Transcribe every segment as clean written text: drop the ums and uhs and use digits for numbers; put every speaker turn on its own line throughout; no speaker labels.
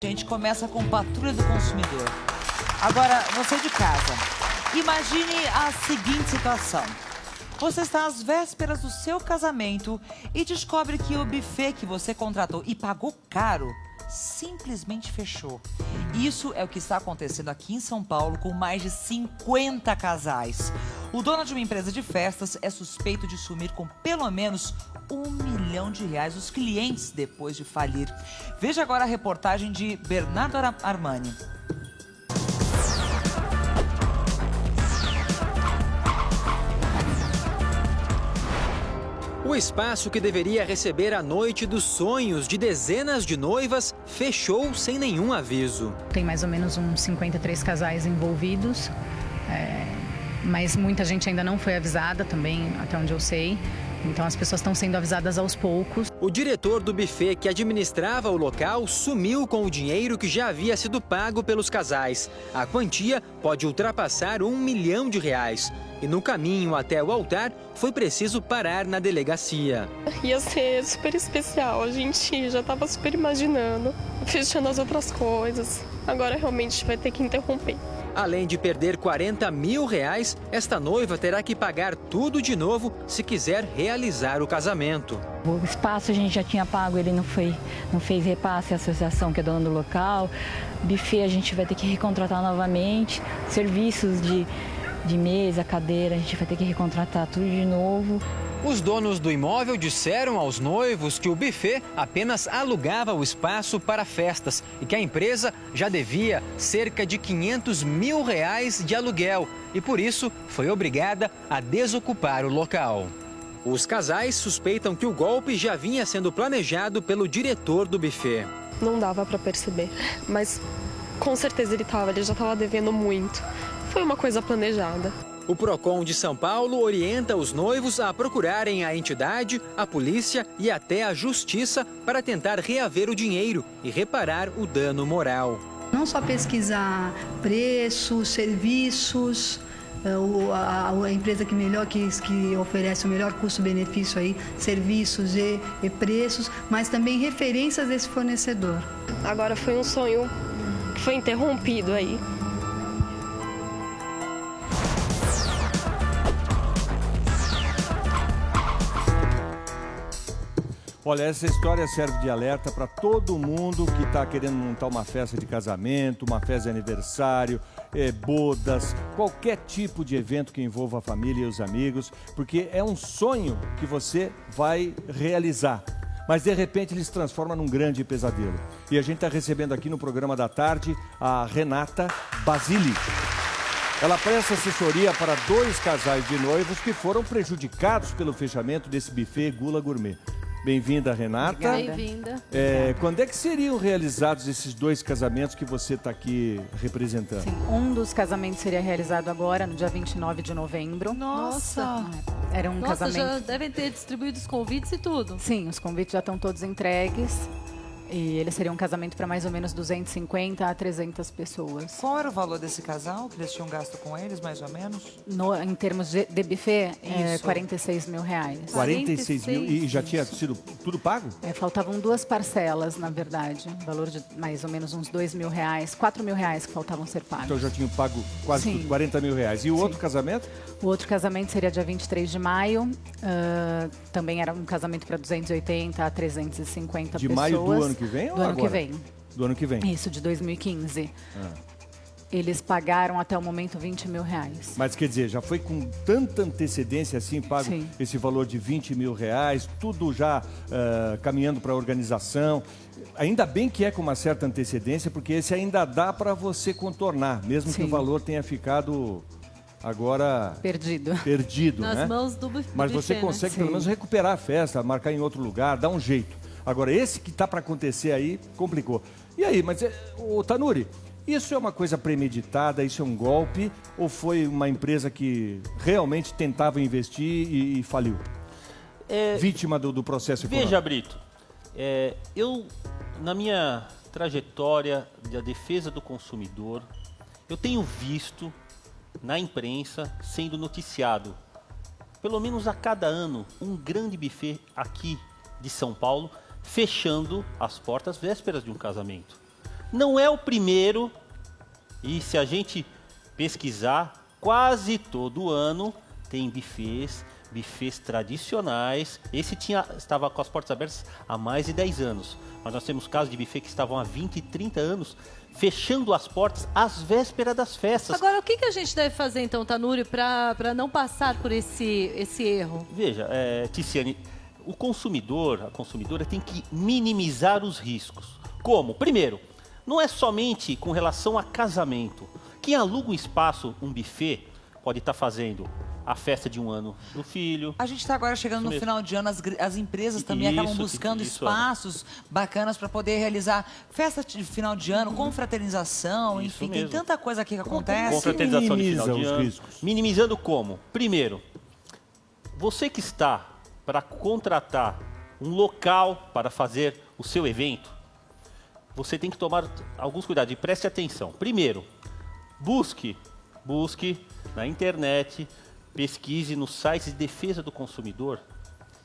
A gente começa com Patrulha do Consumidor. Agora, você de casa, imagine a seguinte situação. Você está às vésperas do seu casamento e descobre que o buffet que você contratou e pagou caro simplesmente fechou. Isso é o que está acontecendo aqui em São Paulo com mais de 50 casais. O dono de uma empresa de festas é suspeito de sumir com pelo menos R$ 1 milhão os clientes depois de falir. Veja agora a reportagem de Bernardo Armani.
O espaço que deveria receber a noite dos sonhos de dezenas de noivas fechou sem nenhum aviso.
Tem mais ou menos uns 53 casais envolvidos, mas muita gente ainda não foi avisada também, até onde eu sei. Então as pessoas estão sendo avisadas aos poucos.
O diretor do buffet que administrava o local sumiu com o dinheiro que já havia sido pago pelos casais. A quantia pode ultrapassar R$ 1 milhão. E no caminho até o altar, foi preciso parar na delegacia.
Ia ser super especial, a gente já estava super imaginando, fechando as outras coisas. Agora realmente vai ter que interromper.
Além de perder R$ 40 mil, esta noiva terá que pagar tudo de novo se quiser realizar o casamento.
O espaço a gente já tinha pago, ele não fez repasse à associação que é dona do local. Buffet a gente vai ter que recontratar novamente. Serviços de mesa, cadeira, a gente vai ter que recontratar tudo de novo.
Os donos do imóvel disseram aos noivos que o buffet apenas alugava o espaço para festas e que a empresa já devia cerca de R$ 500 mil de aluguel e, por isso, foi obrigada a desocupar o local. Os casais suspeitam que o golpe já vinha sendo planejado pelo diretor do buffet.
Não dava para perceber, mas com certeza ele já estava devendo muito. Foi uma coisa planejada.
O Procon de São Paulo orienta os noivos a procurarem a entidade, a polícia e até a justiça para tentar reaver o dinheiro e reparar o dano moral.
Não só pesquisar preços, serviços, a empresa que oferece o melhor custo-benefício aí, serviços e preços, mas também referências desse fornecedor.
Agora foi um sonho que foi interrompido aí.
Olha, essa história serve de alerta para todo mundo que está querendo montar uma festa de casamento, uma festa de aniversário, bodas, qualquer tipo de evento que envolva a família e os amigos, porque é um sonho que você vai realizar. Mas, de repente, ele se transforma num grande pesadelo. E a gente está recebendo aqui no programa da tarde a Renata Basili. Ela presta assessoria para 2 casais de noivos que foram prejudicados pelo fechamento desse buffet Gula Gourmet. Bem-vinda, Renata.
Bem-vinda.
Quando é que seriam realizados esses 2 casamentos que você está aqui representando?
Sim, um dos casamentos seria realizado agora, no dia 29 de novembro.
Nossa!
Era um casamento...
já devem ter distribuído os convites e tudo.
Sim, os convites já estão todos entregues. E ele seria um casamento para mais ou menos 250 a 300 pessoas.
Qual era o valor desse casal que eles tinham gasto com eles, mais ou menos?
Em termos de buffet,
Isso.
46 mil.
46 mil e já tinha sido tudo pago?
Faltavam 2 parcelas, na verdade. Valor de mais ou menos uns 2 mil reais, 4 mil reais que faltavam ser pagos.
Então já tinham pago quase
Sim.
tudo, 40 mil reais. E o outro casamento?
O outro casamento seria dia 23 de maio. Também era um casamento para 280 a 350
De
pessoas.
maio do ano que vem ou
Do ano
agora?
que vem.
Do ano que vem.
Isso, de 2015. Eles pagaram até o momento 20 mil reais.
Mas quer dizer, já foi com tanta antecedência assim, pago
Sim.
esse valor de 20 mil reais, tudo já caminhando para a organização. Ainda bem que é com uma certa antecedência, porque esse ainda dá para você contornar, mesmo que
Sim.
o valor tenha ficado agora perdido,
Nas
né?
mãos do buffet.
Mas você consegue pelo menos recuperar a festa, marcar em outro lugar, dar um jeito. Agora, esse que está para acontecer aí, complicou. E aí, mas, ô Tanuri, isso é uma coisa premeditada, isso é um golpe, ou foi uma empresa que realmente tentava investir e faliu? Vítima do processo econômico.
Veja, Brito, eu, na minha trajetória da defesa do consumidor, eu tenho visto na imprensa sendo noticiado, pelo menos a cada ano, um grande buffet aqui de São Paulo, fechando as portas vésperas de um casamento. Não é o primeiro, e se a gente pesquisar, quase todo ano tem buffets tradicionais. Esse estava com as portas abertas há mais de 10 anos. Mas nós temos casos de buffet que estavam há 20 e 30 anos fechando as portas às vésperas das festas.
Agora, o que a gente deve fazer, então, Tanuri, para não passar por esse erro?
Veja, Ticiane, a consumidora tem que minimizar os riscos. Como? Primeiro, não é somente com relação a casamento. Quem aluga um espaço, um buffet, pode estar fazendo a festa de 1 ano do filho.
A gente está agora chegando no final de ano, as empresas também acabam buscando espaços bacanas para poder realizar festa de final de ano, confraternização, enfim, tem tanta coisa aqui que acontece.
Confraternização de final de
os
ano.
riscos.
Minimizando como? Primeiro, você que está para contratar um local para fazer o seu evento, você tem que tomar alguns cuidados e preste atenção. Primeiro, busque na internet, pesquise nos sites de defesa do consumidor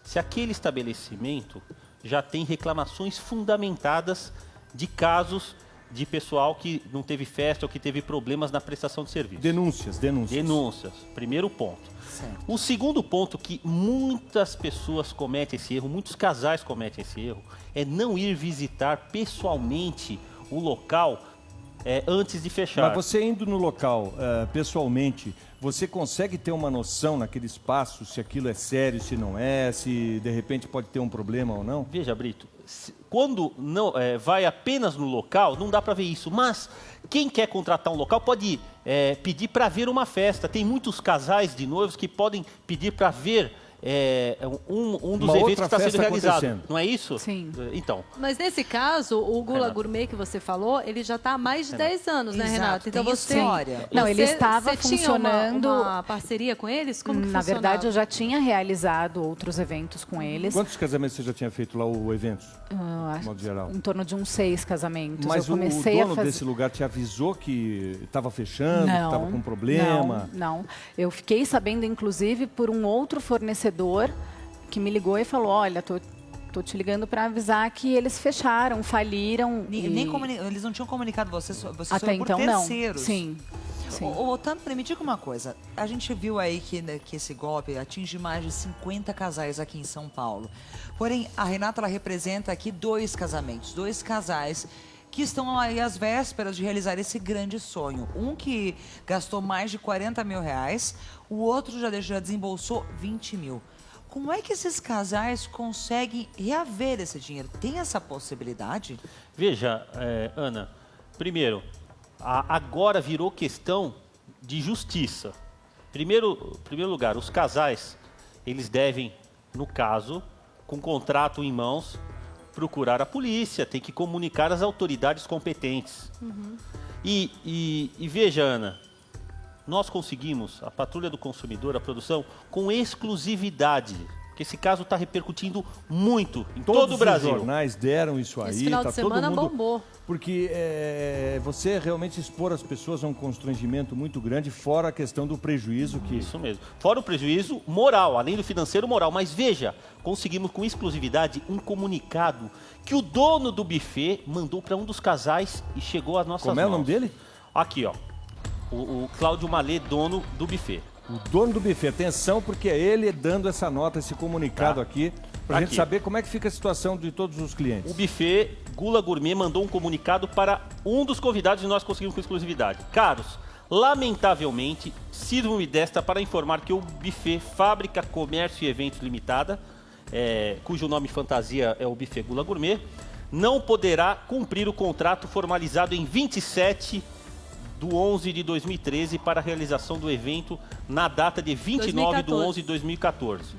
se aquele estabelecimento já tem reclamações fundamentadas de casos de pessoal que não teve festa ou que teve problemas na prestação de serviço.
Denúncias.
Primeiro ponto.
Certo.
O segundo ponto que muitas pessoas cometem esse erro, muitos casais cometem esse erro, é não ir visitar pessoalmente o local antes de fechar.
Mas você indo no local pessoalmente, você consegue ter uma noção naquele espaço se aquilo é sério, se não é, se de repente pode ter um problema ou não?
Veja, Brito, quando não vai apenas no local, não dá para ver isso. Mas quem quer contratar um local pode pedir para ver uma festa. Tem muitos casais de noivos que podem pedir para ver um dos eventos que está sendo realizado. Não é isso?
Sim.
Então.
Mas nesse caso, o Gula Gourmet que você falou, ele já está há mais de 10 anos, né, Renato? Então
tem
você...
história.
Não, ele estava funcionando...
Tinha uma parceria com eles? Como que
Na
funcionava?
verdade, eu já tinha realizado outros eventos com eles.
Quantos casamentos você já tinha feito lá, o eventos, de modo geral?
Em torno de uns 6 casamentos.
Mas
eu comecei
o dono desse lugar te avisou que estava fechando, que estava com problema?
Não. Eu fiquei sabendo, inclusive, por um outro fornecedor que me ligou e falou, olha, tô te ligando para avisar que eles fecharam, faliram.
Eles não tinham comunicado você
até
por
então,
terceiros.
não. Sim.
Ô, Tanuri, me diga uma coisa. A gente viu aí que esse golpe atinge mais de 50 casais aqui em São Paulo. Porém, a Renata ela representa aqui 2 casamentos, 2 casais que estão aí às vésperas de realizar esse grande sonho. Um que gastou mais de 40 mil reais, o outro já desembolsou 20 mil. Como é que esses casais conseguem reaver esse dinheiro? Tem essa possibilidade?
Veja, Ana, primeiro, agora virou questão de justiça. Primeiro lugar, os casais, eles devem, no caso, com contrato em mãos, procurar a polícia, tem que comunicar às autoridades competentes.
Uhum.
E veja, Ana, nós conseguimos, a Patrulha do Consumidor, a produção, com exclusividade, porque esse caso está repercutindo muito em todo o Brasil.
Todos os jornais deram isso aí.
Esse final de semana bombou.
Porque você realmente expor as pessoas a um constrangimento muito grande, fora a questão do prejuízo que...
Isso mesmo. Fora o prejuízo moral, além do financeiro, moral. Mas veja, conseguimos com exclusividade um comunicado que o dono do buffet mandou para um dos casais e chegou às nossas mãos.
Como é o nome dele?
Aqui, ó. O Cláudio Malê, dono do buffet.
O dono do buffet. Atenção, porque é ele dando essa nota, esse comunicado aqui, para a gente saber como é que fica a situação de todos os clientes.
O buffet Gula Gourmet mandou um comunicado para um dos convidados e nós conseguimos com exclusividade. Caros, lamentavelmente, sirvo-me desta para informar que o buffet Fábrica Comércio e Eventos Limitada, cujo nome fantasia é o buffet Gula Gourmet, não poderá cumprir o contrato formalizado em 27/11/2013 para a realização do evento na data de 29/11/2014.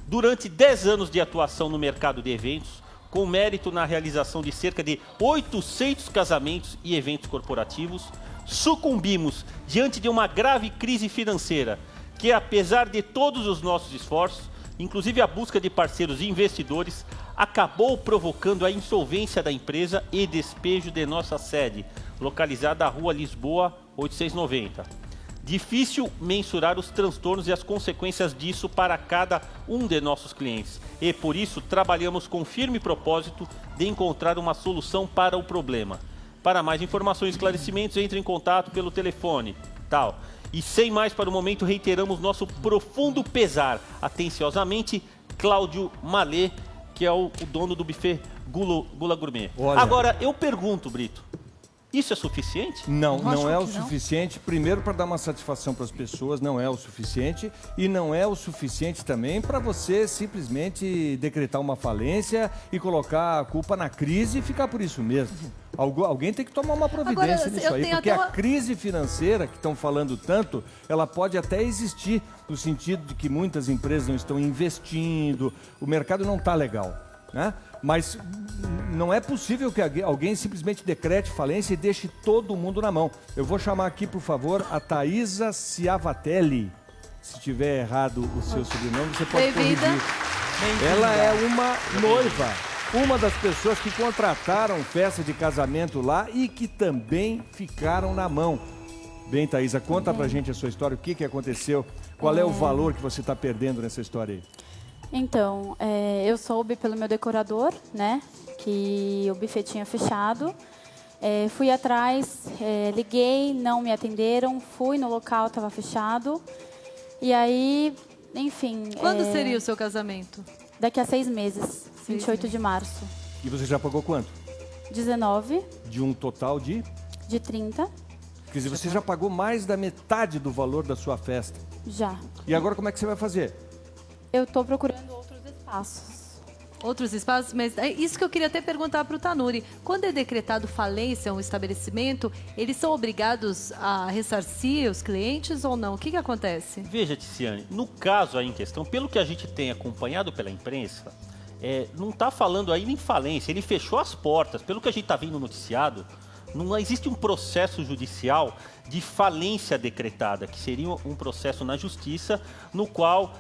Durante 10 anos de atuação no mercado de eventos, com mérito na realização de cerca de 800 casamentos e eventos corporativos, sucumbimos diante de uma grave crise financeira que, apesar de todos os nossos esforços, inclusive a busca de parceiros e investidores, acabou provocando a insolvência da empresa e despejo de nossa sede, localizada na Rua Lisboa 8690. Difícil mensurar os transtornos e as consequências disso para cada um de nossos clientes. E por isso trabalhamos com firme propósito de encontrar uma solução para o problema. Para mais informações e esclarecimentos, entre em contato pelo telefone, tal. E sem mais para o momento, reiteramos nosso profundo pesar. Atenciosamente, Cláudio Malê, que é o dono do buffet Gula Gourmet.
Olha.
Agora, eu pergunto, Brito, isso é suficiente?
Não é o suficiente. Primeiro, para dar uma satisfação para as pessoas, não é o suficiente. E não é o suficiente também para você simplesmente decretar uma falência e colocar a culpa na crise e ficar por isso mesmo. Alguém tem que tomar uma providência nisso aí, porque a crise financeira que estão falando tanto, ela pode até existir, no sentido de que muitas empresas não estão investindo, o mercado não está legal, né? Mas não é possível que alguém simplesmente decrete falência e deixe todo mundo na mão. Eu vou chamar aqui, por favor, a Thaisa Ciavatelli. Se tiver errado o seu sobrenome, você pode corrigir. Ela é uma noiva, uma das pessoas que contrataram festa de casamento lá e que também ficaram na mão. Bem, Thaisa, conta pra gente a sua história, o que aconteceu, qual é o valor que você está perdendo nessa história aí?
Então, eu soube pelo meu decorador, né, que o buffet tinha fechado. Fui atrás, liguei, não me atenderam, fui no local, estava fechado. E aí, enfim...
Quando seria o seu casamento?
Daqui a 6 meses, 28 de março.
E você já pagou quanto?
19.
De um total de?
De 30.
Quer dizer, você já pagou mais da metade do valor da sua festa?
Já.
E agora como é que você vai fazer?
Eu estou procurando outros espaços.
Outros espaços? Mas é isso que eu queria até perguntar para o Tanuri. Quando é decretado falência um estabelecimento, eles são obrigados a ressarcir os clientes ou não? O que acontece?
Veja, Ticiane, no caso aí em questão, pelo que a gente tem acompanhado pela imprensa, não está falando aí em falência, ele fechou as portas. Pelo que a gente está vendo no noticiado, não existe um processo judicial de falência decretada, que seria um processo na justiça, no qual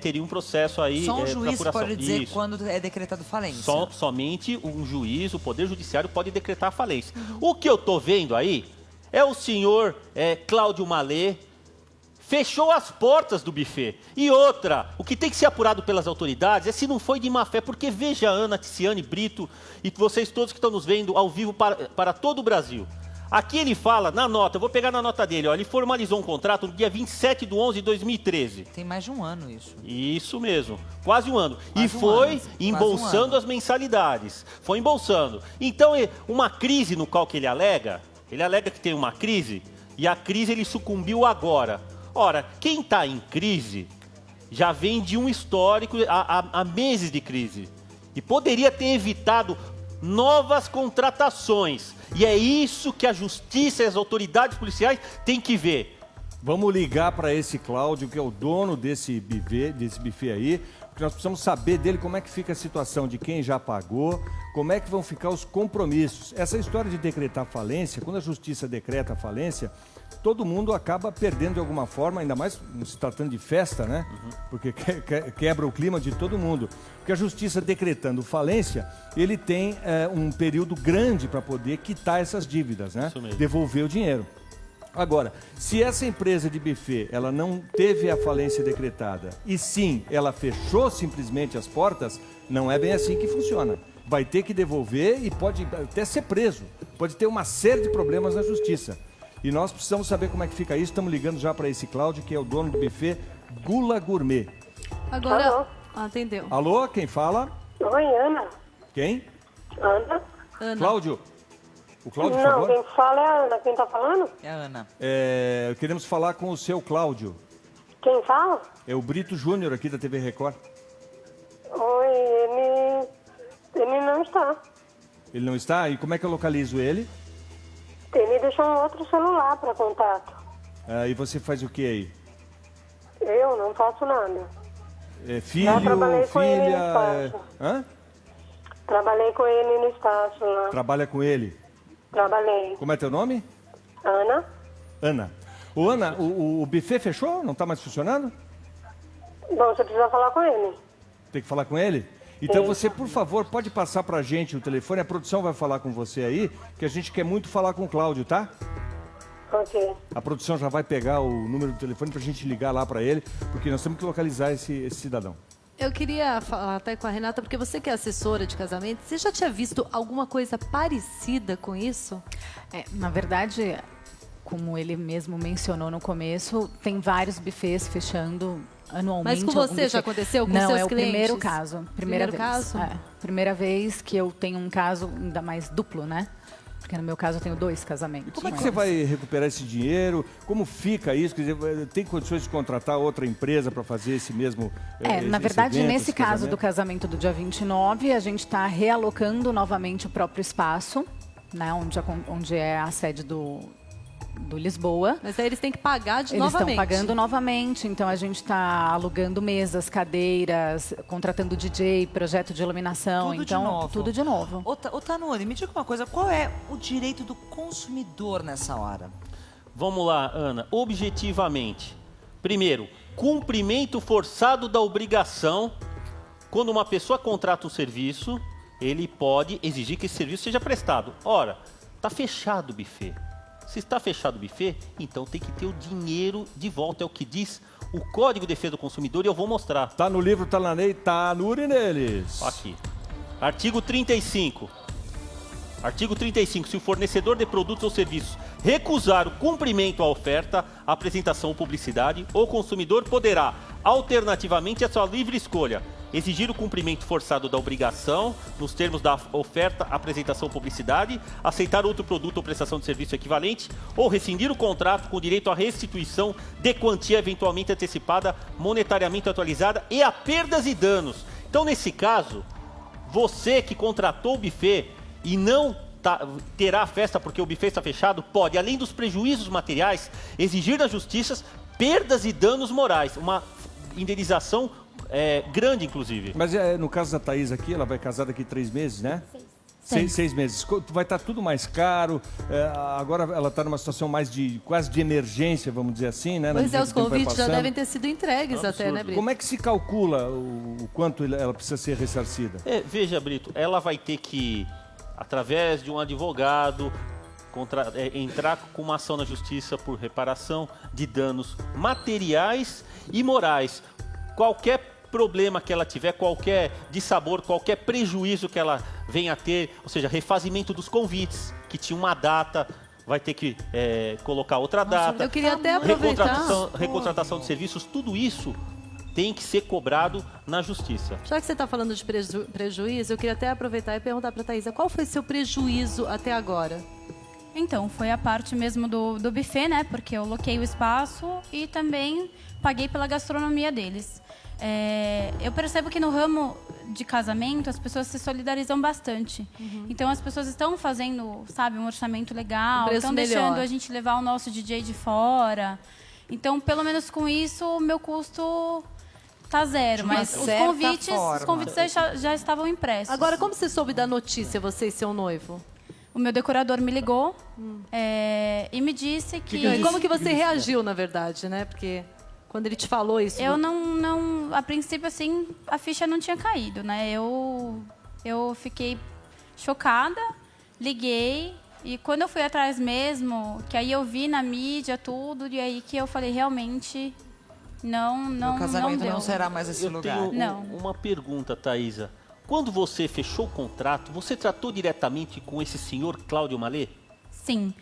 teria um processo aí...
Só um juiz pode dizer
isso.
quando é decretado falência.
Somente um juiz, o Poder Judiciário, pode decretar falência. O que eu estou vendo aí é o senhor Cláudio Malê, fechou as portas do buffet. E outra, o que tem que ser apurado pelas autoridades é se não foi de má fé, porque veja, Ana, Ticiane, Brito e vocês todos que estão nos vendo ao vivo para todo o Brasil. Aqui ele fala, na nota, eu vou pegar na nota dele, ó, ele formalizou um contrato no dia 27/11/2013.
Tem mais de um ano isso.
Isso mesmo, quase um ano. E foi embolsando as mensalidades. Foi embolsando. Então, uma crise no qual que ele alega que tem uma crise, e a crise ele sucumbiu agora. Ora, quem está em crise já vem de um histórico há meses de crise. E poderia ter evitado novas contratações. E é isso que a justiça e as autoridades policiais têm que ver.
Vamos ligar para esse Cláudio, que é o dono desse buffet aí, porque nós precisamos saber dele como é que fica a situação de quem já pagou, como é que vão ficar os compromissos. Essa história de decretar falência, quando a justiça decreta a falência, todo mundo acaba perdendo de alguma forma, ainda mais se tratando de festa, né? Porque quebra o clima de todo mundo. Porque a justiça decretando falência, ele tem um período grande para poder quitar essas dívidas, né? Devolver o dinheiro. Agora, se essa empresa de buffet, ela não teve a falência decretada, e sim, ela fechou simplesmente as portas, não é bem assim que funciona. Vai ter que devolver e pode até ser preso. Pode ter uma série de problemas na justiça. E nós precisamos saber como é que fica isso. Estamos ligando já para esse Cláudio, que é o dono do buffet Gula Gourmet.
Agora,
alô?
Atendeu.
Alô, quem fala?
Oi, Ana.
Quem?
Ana.
Cláudio. O Cláudio, por
Não,
favor?
quem fala é a Ana. Quem tá falando?
É a Ana.
Queremos falar com o seu Cláudio.
Quem fala?
É o Brito Júnior aqui da TV Record.
Oi, ele não está.
Ele não está? E como é que eu localizo ele?
Ele deixou um outro celular para contato.
E você faz o que aí?
Eu não faço nada.
Filho,
Já trabalhei com ele no
filha...
espaço.
Hã?
Trabalhei com ele no espaço lá.
Trabalha com ele?
Trabalhei.
Como é teu nome?
Ana.
Ana. Ô, Ana, o buffet fechou? Não está mais funcionando?
Bom, você precisa falar com ele.
Tem que falar com ele? Então
Sim.
você, por favor, pode passar pra gente o telefone, a produção vai falar com você aí, que a gente quer muito falar com o Cláudio, tá?
Ok.
A produção já vai pegar o número do telefone pra gente ligar lá pra ele, porque nós temos que localizar esse cidadão.
Eu queria falar até com a Renata, porque você que é assessora de casamento, você já tinha visto alguma coisa parecida com isso?
Na verdade, como ele mesmo mencionou no começo, tem vários buffets fechando anualmente.
Mas com você já aconteceu com seus clientes?
Não, é o primeiro caso. Primeira vez.
Caso?
Primeira vez que eu tenho um caso ainda mais duplo, né? Porque no meu caso eu tenho 2 casamentos.
Como é que você vai recuperar esse dinheiro? Como fica isso? Quer dizer, tem condições de contratar outra empresa para fazer esse mesmo
na verdade,
evento,
nesse caso do casamento do dia 29, a gente está realocando novamente o próprio espaço, né, onde é a sede do Lisboa.
Mas aí eles têm que pagar novamente.
Eles estão pagando novamente, então a gente está alugando mesas, cadeiras, contratando DJ, projeto de iluminação,
Tudo
então
de novo.
tudo de novo.
Ô Tanuri, me diga uma coisa, qual é o direito do consumidor nessa hora?
Vamos lá, Ana. Objetivamente, primeiro, cumprimento forçado da obrigação. Quando uma pessoa contrata um serviço, ele pode exigir que esse serviço seja prestado. Ora, está fechado o buffet. Se está fechado o buffet, então tem que ter o dinheiro de volta. É o que diz o Código de Defesa do Consumidor e eu vou mostrar.
Tá no livro, tá na lei, Tanuri neles.
Aqui. Artigo 35. Artigo 35. Se o fornecedor de produtos ou serviços recusar o cumprimento à oferta, apresentação ou publicidade, o consumidor poderá, alternativamente, à sua livre escolha, exigir o cumprimento forçado da obrigação, nos termos da oferta, apresentação ou publicidade, aceitar outro produto ou prestação de serviço equivalente, ou rescindir o contrato com direito à restituição de quantia eventualmente antecipada, monetariamente atualizada e a perdas e danos. Então, nesse caso, você que contratou o buffet e não terá a festa porque o buffet está fechado, pode, além dos prejuízos materiais, exigir da justiça perdas e danos morais, uma indenização grande, inclusive.
Mas no caso da Thaís aqui, ela vai casar daqui 3 meses, né? 6 meses. Vai estar tudo mais caro. Agora ela está numa situação mais quase de emergência, vamos dizer assim, né?
Pois os convites já devem ter sido entregues até, né, Brito?
Como é que se calcula o quanto ela precisa ser ressarcida?
Veja, Brito, ela vai ter que, através de um advogado, entrar com uma ação na justiça por reparação de danos materiais e morais. Qualquer problema que ela tiver, qualquer dissabor, qualquer prejuízo que ela venha a ter, ou seja, refazimento dos convites, que tinha uma data, vai ter que colocar outra data.
Eu queria até aproveitar.
Recontratação de serviços, tudo isso tem que ser cobrado na justiça.
Já que você está falando de prejuízo, eu queria até aproveitar e perguntar para a Thaisa, qual foi seu prejuízo até agora?
Então, foi a parte mesmo do buffet, né? Porque eu loquei o espaço e também paguei pela gastronomia deles. Eu percebo que no ramo de casamento as pessoas se solidarizam bastante. Então as pessoas estão fazendo, sabe, um orçamento legal, estão deixando a gente levar o nosso DJ de fora. Então, pelo menos com isso, o meu custo tá zero. Mas os convites já estavam impressos.
Agora, como você soube da notícia, você e seu noivo?
O meu decorador me ligou e me disse que...
E como que você reagiu, na verdade, né? Porque quando ele te falou isso...
Eu não... A princípio, assim, a ficha não tinha caído, né? Eu fiquei chocada, liguei. E quando eu fui atrás mesmo, que aí eu vi na mídia tudo, e aí que eu falei, realmente, não
o casamento
não
não será mais esse lugar.
Eu tenho uma pergunta, Thaisa. Quando você fechou o contrato, você tratou diretamente com esse senhor Cláudio Malê?
Sim.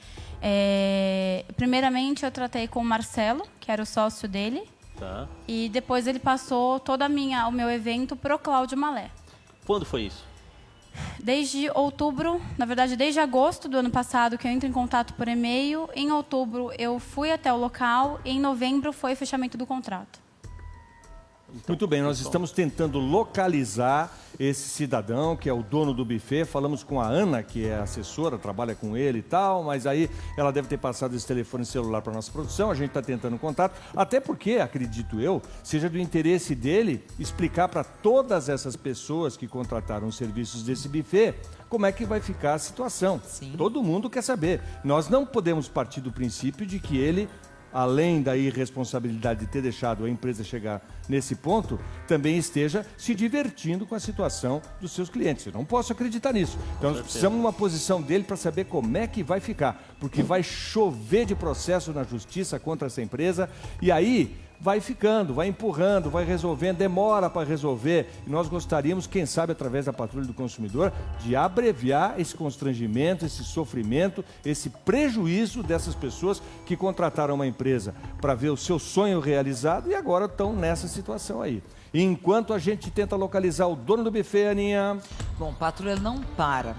Primeiramente, eu tratei com o Marcelo, que era o sócio dele.
Tá.
E depois ele passou todo o meu evento pro Cláudio Malé.
Quando foi isso?
Desde outubro, na verdade, desde agosto do ano passado, que eu entro em contato por e-mail. Em outubro, eu fui até o local. E em novembro, foi o fechamento do contrato.
Muito bem, nós estamos tentando localizar esse cidadão que é o dono do buffet. Falamos com a Ana, que é assessora, trabalha com ele e tal, mas aí ela deve ter passado esse telefone celular para a nossa produção. A gente está tentando contato, até porque, acredito eu, seja do interesse dele explicar para todas essas pessoas que contrataram os serviços desse buffet como é que vai ficar a situação.
Sim.
Todo mundo quer saber. Nós não podemos partir do princípio de que ele, além da irresponsabilidade de ter deixado a empresa chegar nesse ponto, também esteja se divertindo com a situação dos seus clientes. Eu não posso acreditar nisso. Então, nós precisamos de uma posição dele para saber como é que vai ficar, porque vai chover de processo na justiça contra essa empresa, e aí vai ficando, vai empurrando, vai resolvendo, demora para resolver. E nós gostaríamos, quem sabe, através da Patrulha do Consumidor, de abreviar esse constrangimento, esse sofrimento, esse prejuízo dessas pessoas que contrataram uma empresa para ver o seu sonho realizado e agora estão nessa situação aí. Enquanto a gente tenta localizar o dono do buffet, Aninha...
Bom, Patrulha não para.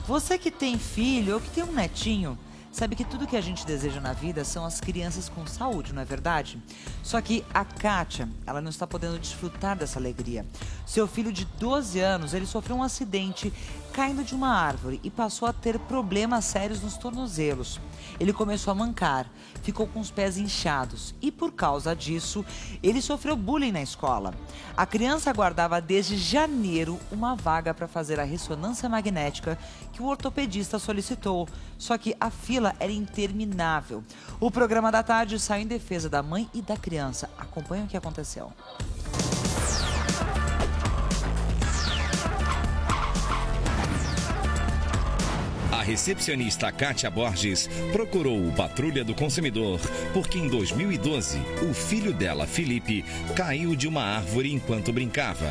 Você que tem filho ou que tem um netinho, sabe que tudo que a gente deseja na vida são as crianças com saúde, não é verdade? Só que a Kátia, ela não está podendo desfrutar dessa alegria. Seu filho de 12 anos, ele sofreu um acidente caindo de uma árvore e passou a ter problemas sérios nos tornozelos. Ele começou a mancar, ficou com os pés inchados e, por causa disso, ele sofreu bullying na escola. A criança aguardava desde janeiro uma vaga para fazer a ressonância magnética que o ortopedista solicitou, só que a fila era interminável. O programa da tarde saiu em defesa da mãe e da criança. Acompanhe o que aconteceu.
A recepcionista Kátia Borges procurou o Patrulha do Consumidor porque em 2012 o filho dela, Felipe, caiu de uma árvore enquanto brincava.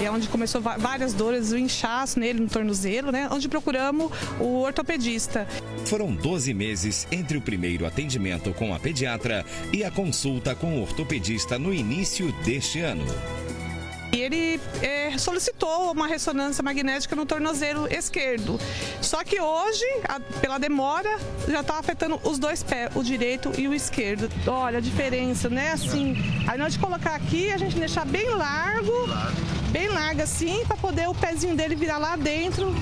É onde começou várias dores, o inchaço nele no tornozelo, né? Onde procuramos o ortopedista.
Foram 12 meses entre o primeiro atendimento com a pediatra e a consulta com o ortopedista no início deste ano.
E ele solicitou uma ressonância magnética no tornozelo esquerdo. Só que hoje, pela demora, já está afetando os dois pés, o direito e o esquerdo. Olha a diferença, né? Assim, aí na hora de colocar aqui, a gente deixar bem largo assim, para poder o pezinho dele virar lá dentro.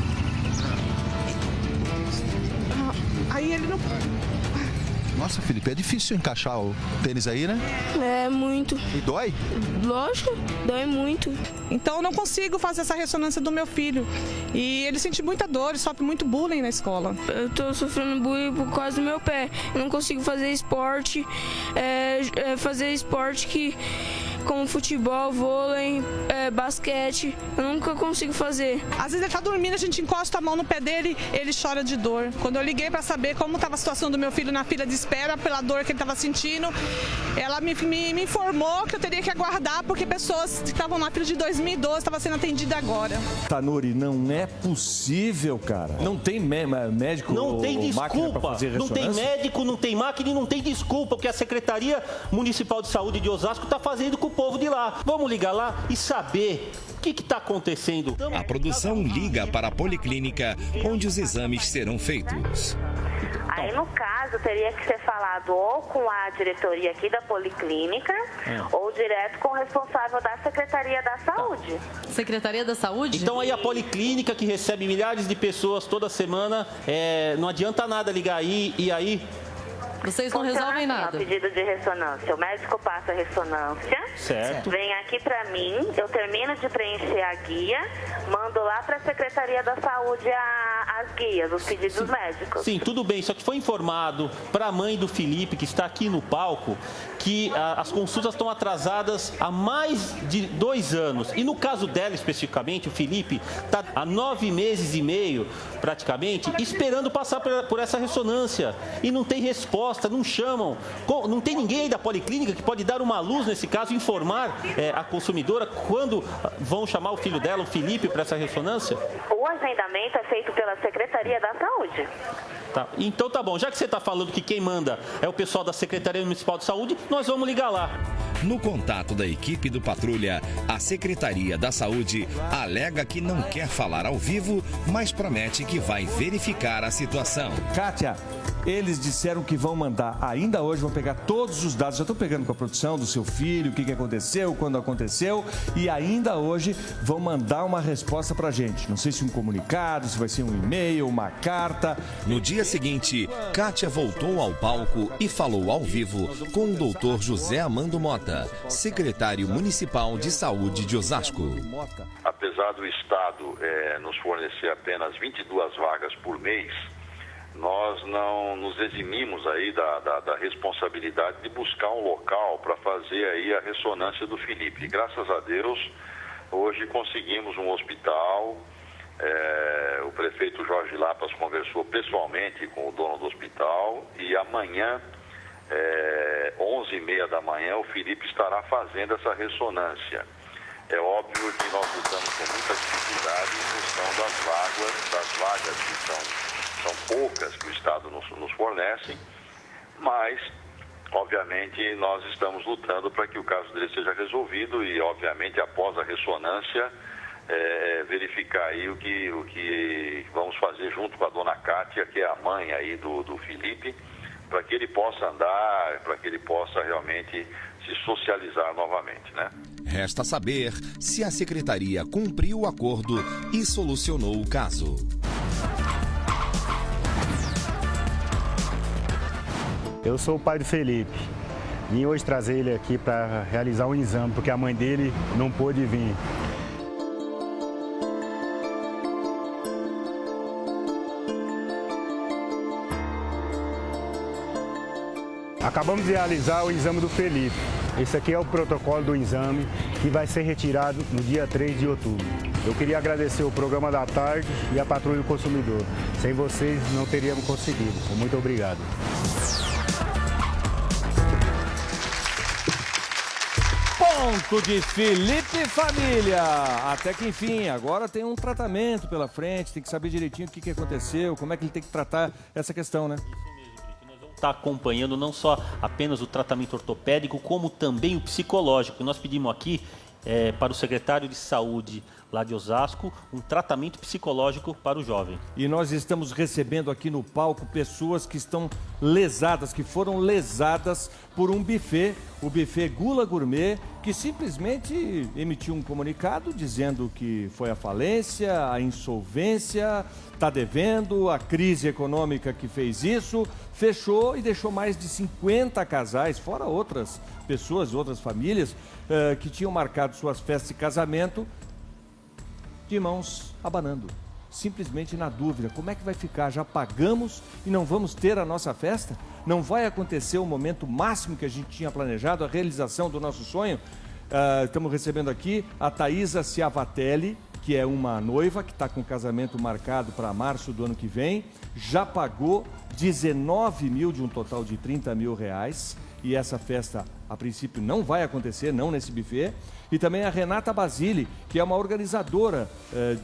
Aí ele não...
Nossa, Felipe, é difícil encaixar o tênis aí, né?
É, muito.
E dói?
Lógico, dói muito.
Então eu não consigo fazer essa ressonância do meu filho. E ele sente muita dor, ele sofre muito bullying na escola.
Eu tô sofrendo bullying por causa do meu pé. Eu não consigo fazer esporte, como futebol, vôlei, basquete, eu nunca consigo fazer.
Às vezes ele tá dormindo, a gente encosta a mão no pé dele, ele chora de dor. Quando eu liguei para saber como estava a situação do meu filho na fila de espera, pela dor que ele estava sentindo, ela me informou que eu teria que aguardar, porque pessoas que estavam na fila de 2012 estavam sendo atendidas agora.
Tanuri, não é possível, cara. Não tem médico
não tem
ou máquina para fazer ressonância?
Não tem médico, não tem máquina e não tem desculpa, porque a Secretaria Municipal de Saúde de Osasco está fazendo com o povo de lá. Vamos ligar lá e saber o que está acontecendo.
A produção liga para a policlínica, onde os exames serão feitos.
Aí, no caso, teria que ser falado ou com a diretoria aqui da Policlínica ou direto com o responsável da Secretaria da Saúde.
Secretaria da Saúde?
Então, aí a Policlínica, que recebe milhares de pessoas toda semana, não adianta nada ligar aí e aí...
Vocês não resolvem nada.
Pedido de ressonância. O médico passa a ressonância.
Certo.
Vem aqui para mim, eu termino de preencher a guia, mando lá para a Secretaria da Saúde as guias, os pedidos médicos.
Sim, tudo bem. Só que foi informado para a mãe do Felipe, que está aqui no palco, que as consultas estão atrasadas há mais de 2 anos. E no caso dela, especificamente, o Felipe está há 9 meses e meio, praticamente, esperando passar por essa ressonância. E não tem resposta, não chamam. Não tem ninguém aí da Policlínica que pode dar uma luz nesse caso, informar a consumidora quando vão chamar o filho dela, o Felipe, para essa ressonância?
O agendamento é feito pela Secretaria da Saúde.
Tá. Então tá bom, já que você está falando que quem manda é o pessoal da Secretaria Municipal de Saúde, nós vamos ligar lá.
No contato da equipe do Patrulha, a Secretaria da Saúde alega que não quer falar ao vivo, mas promete que vai verificar a situação.
Kátia, eles disseram que vão mandar, ainda hoje, vão pegar todos os dados, já estou pegando com a produção do seu filho, o que aconteceu, quando aconteceu, e ainda hoje vão mandar uma resposta pra gente. Não sei se um comunicado, se vai ser um e-mail, uma carta.
No dia seguinte, Kátia voltou ao palco e falou ao vivo com o doutor José Amando Mota, secretário municipal de saúde de Osasco.
Apesar do Estado nos fornecer apenas 22 vagas por mês, nós não nos eximimos aí da responsabilidade de buscar um local para fazer aí a ressonância do Felipe. E, graças a Deus, hoje conseguimos um hospital. O prefeito Jorge Lapas conversou pessoalmente com o dono do hospital e amanhã 11h30 da manhã, o Felipe estará fazendo essa ressonância. É óbvio que nós lutamos com muita dificuldade em função das vagas que são poucas que o Estado nos fornece, mas, obviamente, nós estamos lutando para que o caso dele seja resolvido e, obviamente, após a ressonância, verificar aí o que vamos fazer junto com a dona Kátia, que é a mãe aí do Felipe, para que ele possa andar, para que ele possa realmente se socializar novamente, né?
Resta saber se a secretaria cumpriu o acordo e solucionou o caso.
Eu sou o pai do Felipe. Vim hoje trazer ele aqui para realizar um exame, porque a mãe dele não pôde vir. Acabamos de realizar o exame do Felipe. Esse aqui é o protocolo do exame que vai ser retirado no dia 3 de outubro. Eu queria agradecer o Programa da Tarde e a Patrulha do Consumidor. Sem vocês não teríamos conseguido. Muito obrigado.
Ponto de Felipe Família. Até que enfim, agora tem um tratamento pela frente, tem que saber direitinho o que aconteceu, como é que ele tem que tratar essa questão, né?
Está acompanhando não só apenas o tratamento ortopédico, como também o psicológico. Nós pedimos aqui para o secretário de Saúde lá de Osasco um tratamento psicológico para o jovem.
E nós estamos recebendo aqui no palco pessoas que estão lesadas, que foram lesadas por um buffet, o buffet Gula Gourmet, que simplesmente emitiu um comunicado dizendo que foi a falência, a insolvência, está devendo, a crise econômica que fez isso, fechou e deixou mais de 50 casais, fora outras pessoas, outras famílias, que tinham marcado suas festas de casamento de mãos abanando, simplesmente na dúvida, como é que vai ficar? Já pagamos e não vamos ter a nossa festa? Não vai acontecer o momento máximo que a gente tinha planejado, a realização do nosso sonho? Estamos recebendo aqui a Thaisa Ciavatelli, que é uma noiva que está com o casamento marcado para março do ano que vem, já pagou 19 mil de um total de 30 mil reais, e essa festa, a princípio, não vai acontecer, não nesse buffet. E também a Renata Basile, que é uma organizadora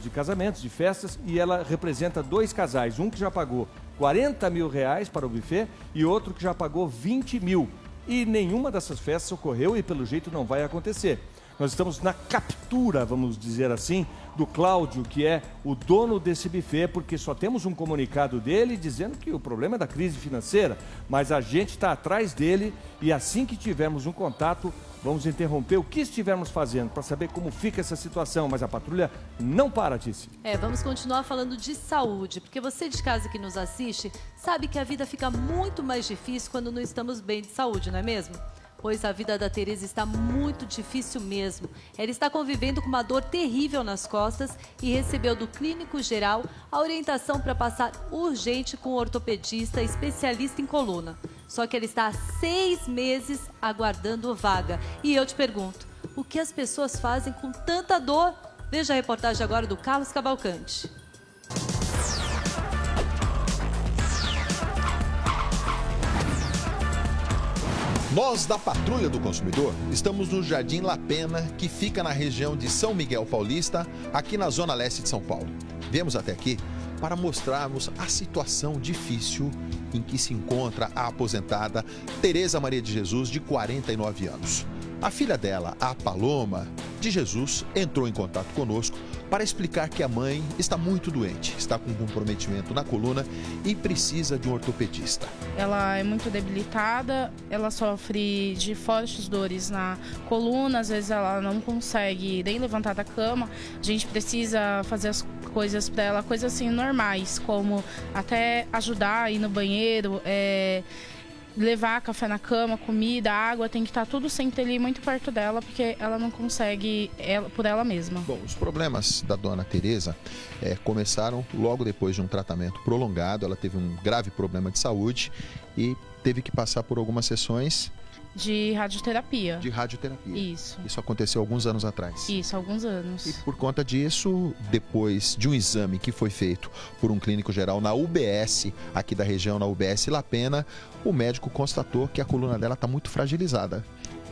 de casamentos, de festas, e ela representa 2 casais, um que já pagou 40 mil reais para o buffet e outro que já pagou 20 mil. E nenhuma dessas festas ocorreu e, pelo jeito, não vai acontecer. Nós estamos na captura, vamos dizer assim, do Cláudio, que é o dono desse buffet, porque só temos um comunicado dele dizendo que o problema é da crise financeira, mas a gente está atrás dele e assim que tivermos um contato, vamos interromper o que estivermos fazendo para saber como fica essa situação, mas a patrulha não para, Tícia.
Vamos continuar falando de saúde, porque você de casa que nos assiste sabe que a vida fica muito mais difícil quando não estamos bem de saúde, não é mesmo? Pois a vida da Tereza está muito difícil mesmo. Ela está convivendo com uma dor terrível nas costas e recebeu do clínico geral a orientação para passar urgente com um ortopedista especialista em coluna. Só que ela está há 6 meses aguardando vaga. E eu te pergunto, o que as pessoas fazem com tanta dor? Veja a reportagem agora do Carlos Cavalcante.
Nós da Patrulha do Consumidor estamos no Jardim La Pena, que fica na região de São Miguel Paulista, aqui na zona leste de São Paulo. Viemos até aqui para mostrarmos a situação difícil em que se encontra a aposentada Tereza Maria de Jesus, de 49 anos. A filha dela, a Paloma de Jesus, entrou em contato conosco para explicar que a mãe está muito doente, está com comprometimento na coluna e precisa de um ortopedista.
Ela é muito debilitada, ela sofre de fortes dores na coluna, às vezes ela não consegue nem levantar da cama. A gente precisa fazer as coisas para ela, coisas assim normais, como até ajudar a ir no banheiro, levar café na cama, comida, água, tem que estar tudo sempre ali muito perto dela, porque ela não consegue por ela mesma.
Bom, os problemas da dona Tereza começaram logo depois de um tratamento prolongado. Ela teve um grave problema de saúde e teve que passar por algumas sessões
De radioterapia.
De radioterapia.
Isso.
Isso aconteceu alguns anos atrás.
Isso, alguns anos.
E por conta disso, depois de um exame que foi feito por um clínico geral na UBS, aqui da região, na UBS La Pena, o médico constatou que a coluna dela está muito fragilizada.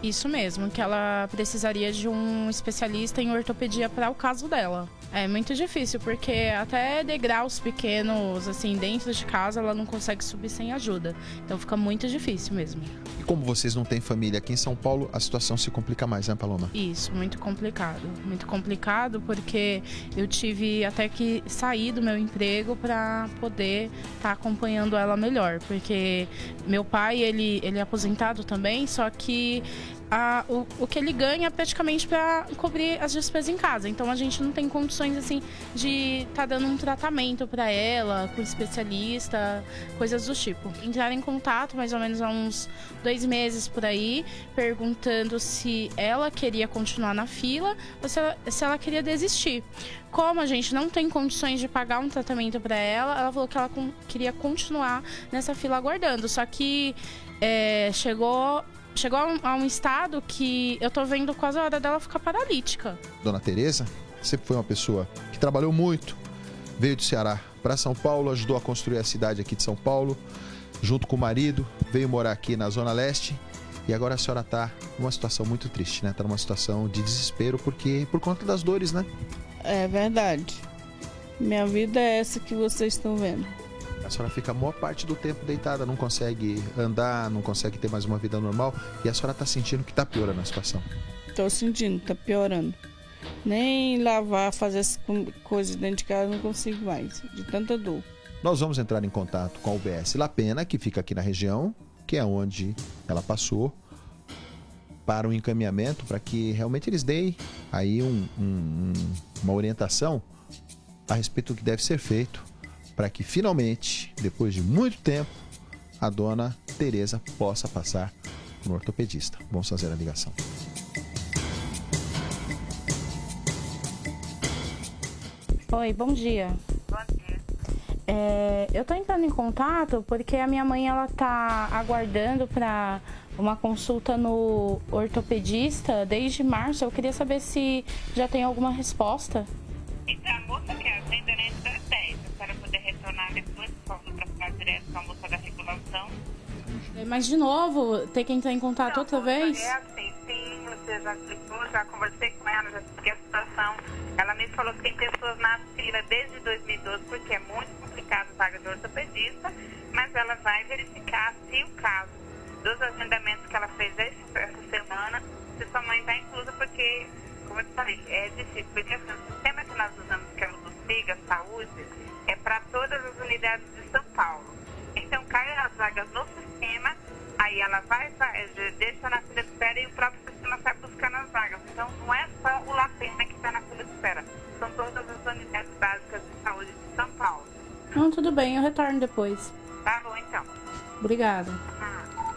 Isso mesmo, que ela precisaria de um especialista em ortopedia para o caso dela. É muito difícil, porque até degraus pequenos, assim, dentro de casa, ela não consegue subir sem ajuda. Então fica muito difícil mesmo.
E como vocês não têm família aqui em São Paulo, a situação se complica mais, né, Paloma?
Isso, muito complicado. Muito complicado, porque eu tive até que sair do meu emprego para poder estar acompanhando ela melhor. Porque meu pai, ele é aposentado também, só que o que ele ganha é praticamente para cobrir as despesas em casa. Então a gente não tem condições assim de estar dando um tratamento para ela, com especialista, coisas do tipo. Entrar em contato mais ou menos há uns 2 meses por aí, perguntando se ela queria continuar na fila ou se ela queria desistir. Como a gente não tem condições de pagar um tratamento para ela falou que ela queria continuar nessa fila aguardando. Só que chegou a um estado que eu tô vendo quase a hora dela ficar paralítica.
Dona Tereza sempre foi uma pessoa que trabalhou muito, veio do Ceará para São Paulo, ajudou a construir a cidade aqui de São Paulo, junto com o marido, veio morar aqui na Zona Leste e agora a senhora tá numa situação muito triste, né? Tá numa situação de desespero por conta das dores, né?
É verdade. Minha vida é essa que vocês estão vendo.
A senhora fica a maior parte do tempo deitada, não consegue andar, não consegue ter mais uma vida normal. E a senhora tá sentindo que tá piorando a situação.
Tô sentindo, tá piorando. Nem lavar, fazer as coisas dentro de casa não consigo mais, de tanta dor.
Nós vamos entrar em contato com a UBS La Pena, que fica aqui na região, que é onde ela passou, para um encaminhamento, para que realmente eles deem aí uma orientação a respeito do que deve ser feito, para que finalmente, depois de muito tempo, a dona Tereza possa passar por um ortopedista. Vamos fazer a ligação.
Oi, bom dia.
Bom dia.
Eu tô entrando em contato porque a minha mãe, ela tá aguardando para uma consulta no ortopedista desde março. Eu queria saber se já tem alguma resposta.
Então, a moça que atende é das 10. Para poder retornar depois, para falar direto com a moça da regulação.
Mas, de novo, ter que entrar em contato outra vez?
É assim, sim, você já explicou, já conversei com ela, já expliquei a situação. Ela me falou que tem pessoas na fila desde 2012, porque é muito complicado a vaga de ortopedista, mas ela vai verificar se o caso dos agendamentos que ela fez essa semana, se sua mãe está inclusa, porque, como eu te falei, é difícil, porque assim, o sistema que nós usamos, que é o do SIGA Saúde, é para todas as unidades de São Paulo. Então, caem as vagas no sistema, aí ela vai deixa na fila de espera e o próprio sistema vai buscando as vagas. Então, não é só o La Pena que está na fila de espera, são todas as unidades básicas de saúde de São Paulo.
Não, tudo bem, eu retorno depois.
Tá bom, então.
Obrigada.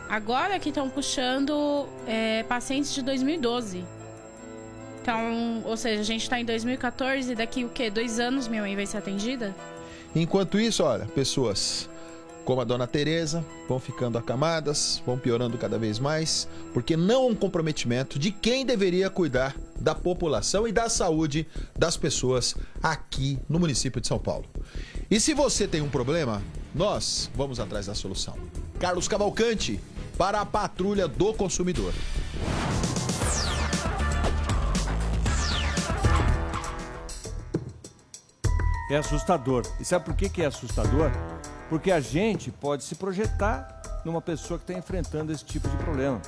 Agora que estão puxando pacientes de 2012. Então, ou seja, a gente está em 2014 e daqui o quê? 2 anos minha mãe vai ser atendida?
Enquanto isso, olha, pessoas como a dona Tereza vão ficando acamadas, vão piorando cada vez mais, porque não há um comprometimento de quem deveria cuidar da população e da saúde das pessoas aqui no município de São Paulo. E se você tem um problema, nós vamos atrás da solução. Carlos Cavalcante, para a Patrulha do Consumidor.
É assustador. E sabe por que é assustador? Porque a gente pode se projetar numa pessoa que está enfrentando esse tipo de problema.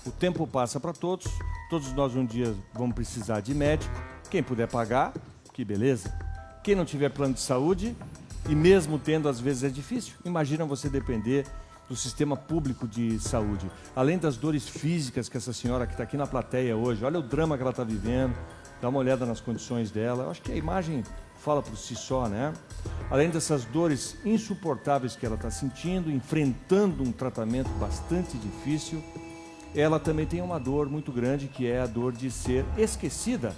O tempo passa para todos nós um dia vamos precisar de médico. Quem puder pagar, que beleza. Quem não tiver plano de saúde, e mesmo tendo, às vezes é difícil. Imagina você depender do sistema público de saúde. Além das dores físicas que essa senhora que está aqui na plateia hoje, olha o drama que ela está vivendo, dá uma olhada nas condições dela. Eu acho que a imagem fala por si só, né? Além dessas dores insuportáveis que ela está sentindo, enfrentando um tratamento bastante difícil, ela também tem uma dor muito grande, que é a dor de ser esquecida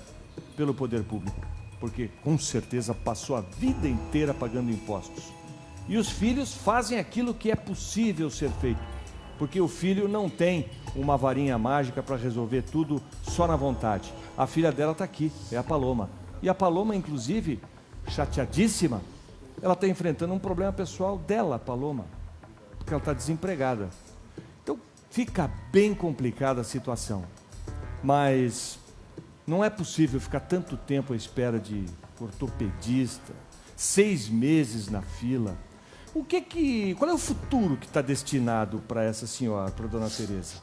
pelo poder público, porque com certeza passou a vida inteira pagando impostos. E os filhos fazem aquilo que é possível ser feito, porque o filho não tem uma varinha mágica para resolver tudo só na vontade. A filha dela está aqui, é a Paloma. E a Paloma, inclusive, chateadíssima, ela está enfrentando um problema pessoal dela, a Paloma, porque ela está desempregada. Então, fica bem complicada a situação. Mas não é possível ficar tanto tempo à espera de ortopedista, 6 meses na fila. Qual é o futuro que está destinado para essa senhora, para a dona Tereza?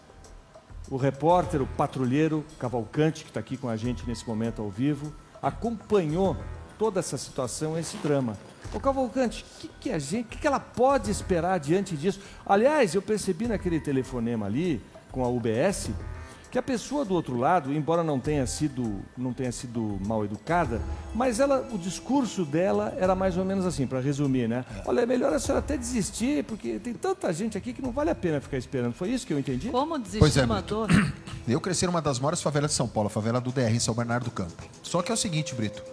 O repórter, o patrulheiro Cavalcante, que está aqui com a gente nesse momento ao vivo, acompanhou toda essa situação, esse drama. Ô Cavalcante, o que ela pode esperar diante disso? Aliás, eu percebi naquele telefonema ali, com a UBS, que a pessoa do outro lado, embora não tenha sido mal educada, mas o discurso dela era mais ou menos assim, para resumir, né? Olha, é melhor a senhora até desistir, porque tem tanta gente aqui que não vale a pena ficar esperando. Foi isso que eu entendi?
Como desistir de uma dor?
Eu cresci numa das maiores favelas de São Paulo, a favela do DR, em São Bernardo do Campo. Só que é o seguinte, Brito,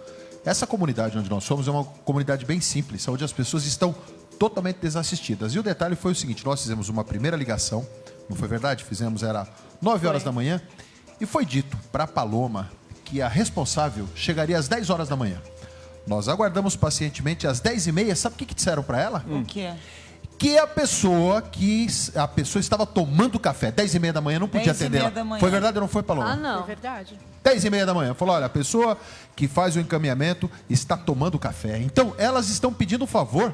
essa comunidade onde nós somos é uma comunidade bem simples, onde as pessoas estão totalmente desassistidas. E o detalhe foi o seguinte, nós fizemos uma primeira ligação, não foi verdade? Era 9 horas da manhã, e foi dito para a Paloma que a responsável chegaria às 10 horas da manhã. Nós aguardamos pacientemente às 10h30, sabe o que disseram para ela?
O quê?
Que a pessoa estava tomando café, 10h30 da manhã, não podia atender ela. Foi verdade ou não foi, Paloma?
Ah, não.
É verdade.
10h30 da manhã. Falou, olha, a pessoa que faz o encaminhamento está tomando café. Então, elas estão pedindo um favor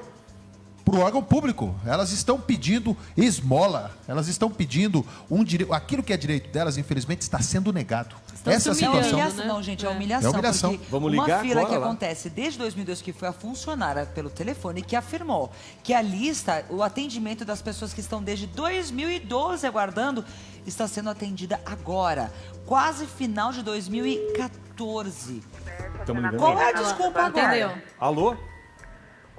para o órgão público. Elas estão pedindo esmola. Elas estão pedindo aquilo que é direito delas, infelizmente, está sendo negado. Essa é a situação.
Não, gente, é humilhação.
É humilhação.
Porque
vamos ligar
uma fila
agora,
que
lá.
acontece desde 2002, que foi a funcionária pelo telefone, que afirmou que a lista, o atendimento das pessoas que estão desde 2012 aguardando, está sendo atendida agora. Quase final de 2014.
Estamos ligando.
Qual é a desculpa agora?
Entendeu?
Alô?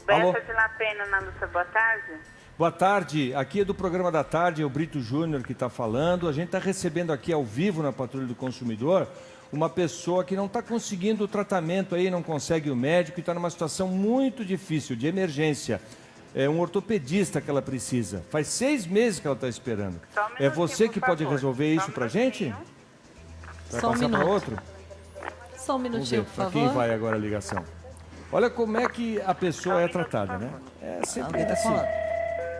Alô?
Bessa de La Pena, Nanduça, boa tarde.
Boa tarde, aqui é do programa da tarde, é o Brito Júnior que está falando. A gente está recebendo aqui ao vivo na Patrulha do Consumidor uma pessoa que não está conseguindo o tratamento aí, não consegue o médico e está numa situação muito difícil, de emergência. É um ortopedista que ela precisa. Faz 6 meses que ela está esperando. É você que pode resolver isso para a gente? Vai
Só um
passar para
minuto.
outro?
Só um
Vamos
minutinho,
ver,
por
para
favor.
quem vai agora a ligação. Olha como é que a pessoa é tratada, né? É sempre assim.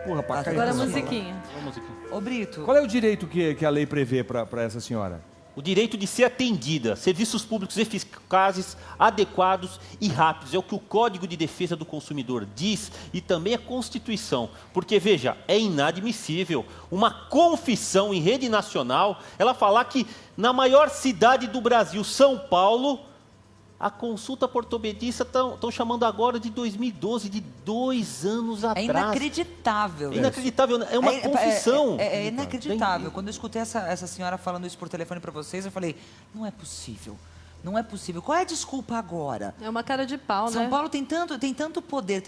Porra, pra cá e
Agora a
pra lá.
musiquinha.
Ô, Brito.
Qual é o direito que a lei prevê para essa senhora?
O direito de ser atendida, serviços públicos eficazes, adequados e rápidos. É o que o Código de Defesa do Consumidor diz e também a Constituição. Porque, veja, é inadmissível uma confissão em rede nacional, ela falar que na maior cidade do Brasil, São Paulo, a consulta por ortopedista estão chamando agora de 2012, de 2 anos atrás.
É inacreditável.
É inacreditável, é uma confissão.
É inacreditável. Quando eu escutei essa senhora falando isso por telefone para vocês, eu falei, não é possível. Não é possível. Qual é a desculpa agora?
É uma cara de pau, né?
São Paulo tem tanto poder,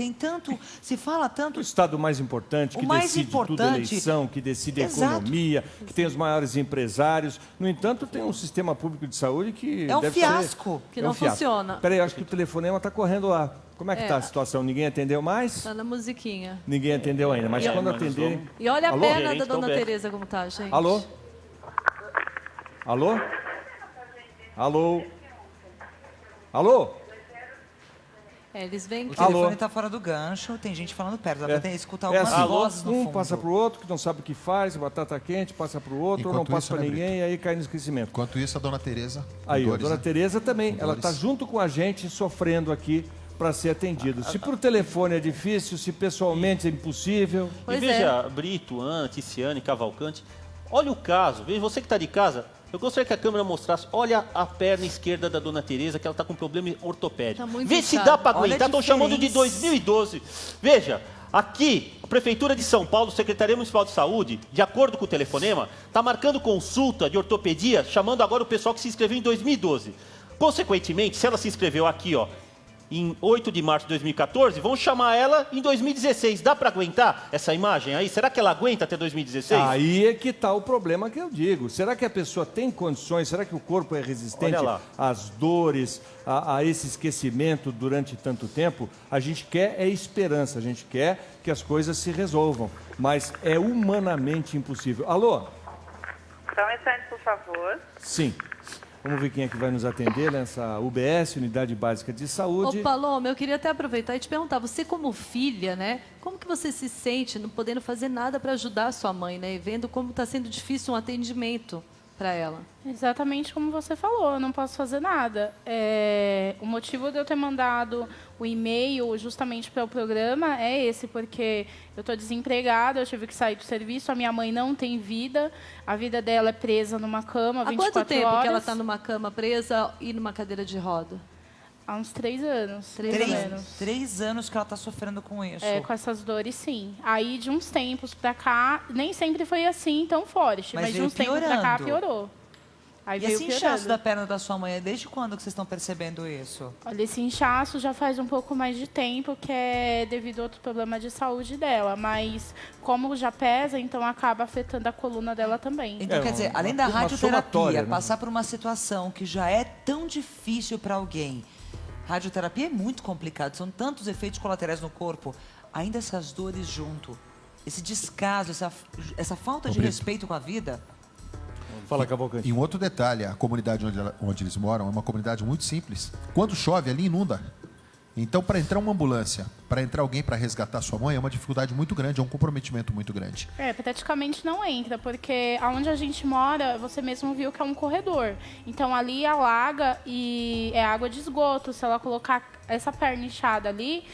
se fala tanto...
O estado mais importante, que decide tudo, a eleição, que decide a economia, que tem os maiores empresários. No entanto, tem um sistema público de saúde que
é um
deve
fiasco.
Que não funciona.
Peraí, acho que o telefonema está correndo lá. Como é que está a situação? Ninguém atendeu mais?
Tá na musiquinha.
Ninguém atendeu ainda, mas quando atenderem...
E olha a
Alô?
perna da dona Tereza como tá, gente.
Alô? Alô? Alô? Alô?
Eles vêm... O
Alô?
telefone está fora do gancho, tem gente falando perto. Dá para escutar algumas
assim,
vozes no fundo.
Um passa para o outro, que não sabe o que faz, batata quente, passa para o outro, ou não passa para ninguém, e aí cai no esquecimento.
Enquanto isso, a dona Tereza...
Aí, a dona Tereza também, ela está junto com a gente, sofrendo aqui para ser atendido. Se por telefone é difícil, se pessoalmente é impossível...
E veja, Brito, Ana, Ticiane, Cavalcante, olha o caso, veja, você que está de casa... Eu gostaria que a câmera mostrasse, olha a perna esquerda da dona Tereza, que ela está com problema ortopédico.
Tá
Vê se dá para aguentar, estão chamando de 2012. Veja, aqui, a Prefeitura de São Paulo, Secretaria Municipal de Saúde, de acordo com o telefonema, está marcando consulta de ortopedia, chamando agora o pessoal que se inscreveu em 2012. Consequentemente, se ela se inscreveu aqui, ó, em 8 de março de 2014, vão chamar ela em 2016. Dá para aguentar essa imagem aí? Será que ela aguenta até 2016?
Aí é que está o problema que eu digo. Será que a pessoa tem condições? Será que o corpo é resistente às dores, a esse esquecimento durante tanto tempo? A gente quer esperança, a gente quer que as coisas se resolvam, mas é humanamente impossível. Alô?
Só um instante, por favor.
Sim. Vamos ver quem é que vai nos atender nessa UBS, Unidade Básica de Saúde.
Ô, Paloma, eu queria até aproveitar e te perguntar, você como filha, né? Como que você se sente não podendo fazer nada para ajudar a sua mãe, né? E vendo como está sendo difícil um atendimento para ela.
Exatamente como você falou, eu não posso fazer nada. O motivo de eu ter mandado o e-mail justamente para o programa é esse, porque eu estou desempregada, eu tive que sair do serviço, a minha mãe não tem vida, a vida dela é presa numa cama 24 horas.
Há quanto tempo que ela está numa cama presa e numa cadeira de roda?
Há uns 3 anos.
3 anos que ela está sofrendo com isso.
Com essas dores, sim. Aí, de uns tempos pra cá, nem sempre foi assim tão forte, mas de uns tempos pra cá piorou. Aí
e esse inchaço da perna da sua mãe, desde quando que vocês estão percebendo isso?
Olha, esse inchaço já faz um pouco mais de tempo, que é devido a outro problema de saúde dela. Mas como já pesa, então acaba afetando a coluna dela também.
Então, quer dizer, além da radioterapia, passar por uma situação que já é tão difícil para alguém. Radioterapia é muito complicado, são tantos efeitos colaterais no corpo. Ainda essas dores junto, esse descaso, essa falta de respeito com a vida...
Fala, Cavalcante.
E um outro detalhe, a comunidade onde eles moram é uma comunidade muito simples. Quando chove, ali inunda. Então, para entrar uma ambulância, para entrar alguém para resgatar sua mãe, é uma dificuldade muito grande, é um comprometimento muito grande.
Praticamente não entra, porque aonde a gente mora, você mesmo viu que é um corredor. Então, ali alaga e é água de esgoto. Se ela colocar essa perna inchada ali,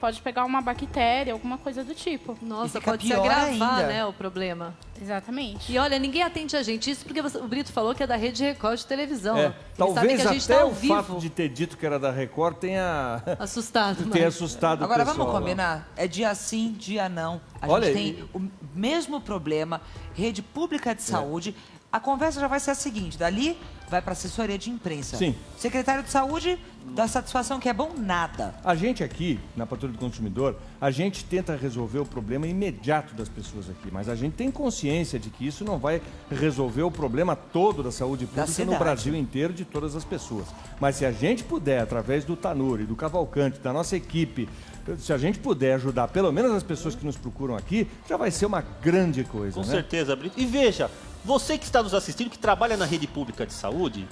pode pegar uma bactéria, alguma coisa do tipo.
Nossa, pode se agravar, né, o problema.
Exatamente.
E olha, ninguém atende a gente. Isso porque o Brito falou que é da Rede Record de televisão.
Talvez
que a gente
até
tá ao
o
vivo.
fato de ter dito que era da Record tenha
assustado.
Tenha assustado
Agora,
o pessoal.
vamos combinar. É dia sim, dia não. A
Olha,
gente tem o mesmo problema, rede pública de saúde. A conversa já vai ser a seguinte, dali vai para a assessoria de imprensa.
Sim.
Secretário de Saúde, dá satisfação que é bom, nada.
A gente aqui, na Patrulha do Consumidor, a gente tenta resolver o problema imediato das pessoas aqui, mas a gente tem consciência de que isso não vai resolver o problema todo da saúde pública no Brasil inteiro, de todas as pessoas. Mas se a gente puder, através do Tanuri, do Cavalcante, da nossa equipe, se a gente puder ajudar pelo menos as pessoas que nos procuram aqui, já vai ser uma grande coisa,
Com certeza, Brito. E veja, você que está nos assistindo, que trabalha na rede pública de saúde,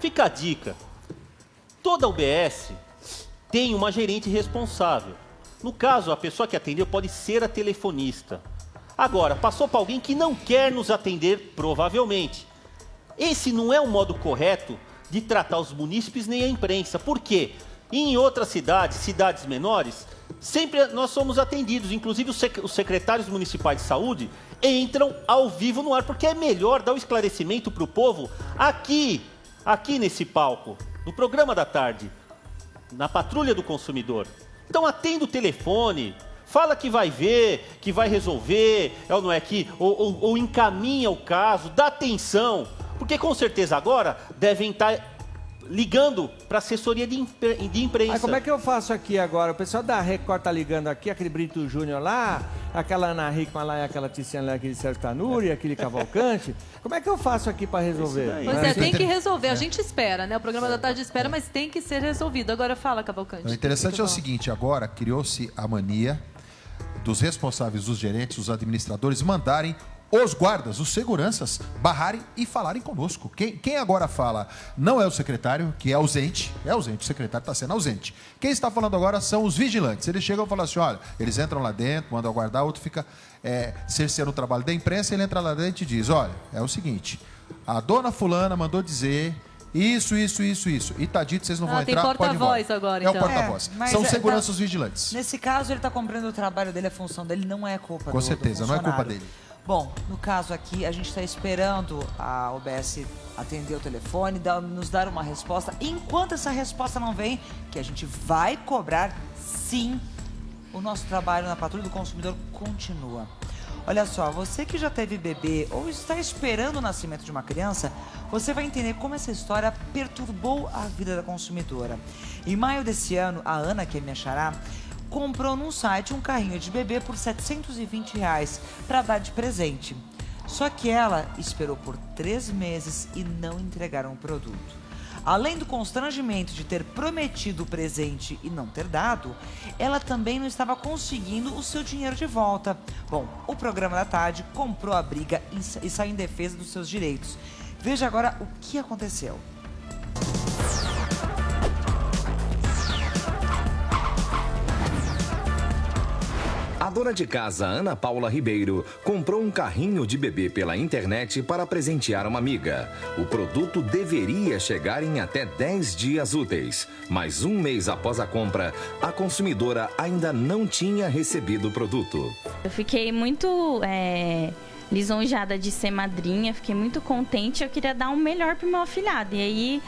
fica a dica. Toda UBS tem uma gerente responsável. No caso, a pessoa que atendeu pode ser a telefonista. Agora, passou para alguém que não quer nos atender, provavelmente. Esse não é o modo correto de tratar os munícipes nem a imprensa. Por quê? Em outras cidades menores, sempre nós somos atendidos. Inclusive, os secretários municipais de saúde entram ao vivo no ar, porque é melhor dar o esclarecimento para o povo aqui nesse palco, no programa da tarde, na Patrulha do Consumidor. Então atenda o telefone, fala que vai ver, que vai resolver, ou não é que, ou encaminha o caso, dá atenção, porque com certeza agora devem estar ligando para a assessoria de imprensa.
Mas como é que eu faço aqui agora? O pessoal da Record tá ligando aqui, aquele Brito Júnior lá, aquela Ana Hickman lá, aquela Tiziana lá, aquele Sérgio Tanuri, aquele Cavalcante. Como é que eu faço aqui para resolver?
Pois é, tem que resolver. A gente espera, né? O programa da tarde espera, mas tem que ser resolvido. Agora fala, Cavalcante.
O interessante é o seguinte, agora criou-se a mania dos responsáveis, dos gerentes, dos administradores mandarem os guardas, os seguranças, barrarem e falarem conosco. Quem agora fala não é o secretário, que é ausente, o secretário está sendo ausente. Quem está falando agora são os vigilantes. Eles chegam e falam assim, olha, eles entram lá dentro, mandam aguardar, outro fica cerceando o trabalho da imprensa, ele entra lá dentro e diz, olha, é o seguinte, a dona fulana mandou dizer isso. E tá dito, vocês não vão entrar, pode ir embora.
Tem porta-voz agora, então.
É o porta-voz. São seguranças vigilantes.
Nesse caso, ele está cumprindo o trabalho dele, a função dele, não é culpa
Com certeza, não é culpa dele.
Bom, no caso aqui, a gente está esperando a UBS atender o telefone, nos dar uma resposta. Enquanto essa resposta não vem, que a gente vai cobrar, sim, o nosso trabalho na Patrulha do Consumidor continua. Olha só, você que já teve bebê ou está esperando o nascimento de uma criança, você vai entender como essa história perturbou a vida da consumidora. Em maio desse ano, a Ana, que é minha xará, comprou num site um carrinho de bebê por R$ 720 para dar de presente. Só que ela esperou por 3 meses e não entregaram o produto. Além do constrangimento de ter prometido o presente e não ter dado, ela também não estava conseguindo o seu dinheiro de volta. Bom, o Programa da Tarde comprou a briga e saiu em defesa dos seus direitos. Veja agora o que aconteceu.
A dona de casa, Ana Paula Ribeiro, comprou um carrinho de bebê pela internet para presentear uma amiga. O produto deveria chegar em até 10 dias úteis, mas um mês após a compra, a consumidora ainda não tinha recebido o produto.
Eu fiquei muito lisonjeada de ser madrinha, fiquei muito contente, eu queria dar um melhor pro meu afilhado. E aí